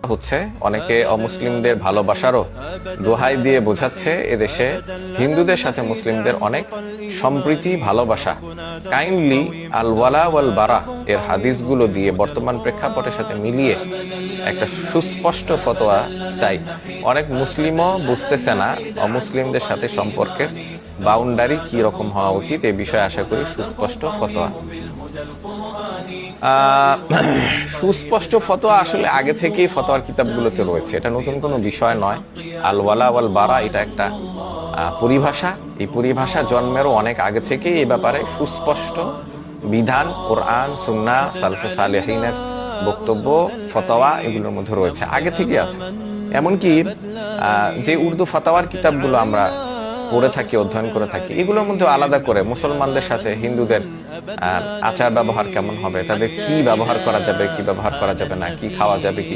হচ্ছে অনেকে অমুসলিমদের ভালোবাসারও দোহাই দিয়ে বোঝাচ্ছে এদেশে হিন্দুদের সাথে মুসলিমদের অনেক সম্প্রীতি ভালোবাসা। কাইন্ডলি আল ওয়ালা ওয়াল বারা এর হাদিসগুলো দিয়ে বর্তমান প্রেক্ষাপটের সাথে মিলিয়ে একটা সুস্পষ্ট ফতোয়া চাই। অনেক মুসলিমও বুঝতেছে না অমুসলিমদের সাথে সম্পর্কের বাউন্ডারি কি রকম হওয়া উচিত, এই বিষয়ে আশা করি সুস্পষ্ট ফতোয়া। সুস্পষ্ট ফতোয়া আসলে আগে থেকেই ফতোয়ার কিতাবগুলোতে রয়েছে, এটা নতুন কোনো বিষয় নয়। আল ওয়ালা ওয়াল বারা এটা একটা পরিভাষা, এই পরিভাষা জন্মেরও অনেক আগে থেকেই এই ব্যাপারে সুস্পষ্ট বিধান কোরআন সুন্নাহ সালফে সালেহিনের বক্তব্য ফতোয়া এগুলোর মধ্যে রয়েছে, আগে থেকে আছে। এমনকি যে উর্দু ফতোয়ার কিতাবগুলো আমরা পড়ে থাকি অধ্যয়ন করে থাকি এগুলোর মধ্যে আলাদা করে মুসলমানদের সাথে হিন্দুদের আচার ব্যবহার কেমন হবে, তাদের কি ব্যবহার করা যাবে কি ব্যবহার করা যাবে না, কি খাওয়া যাবে কি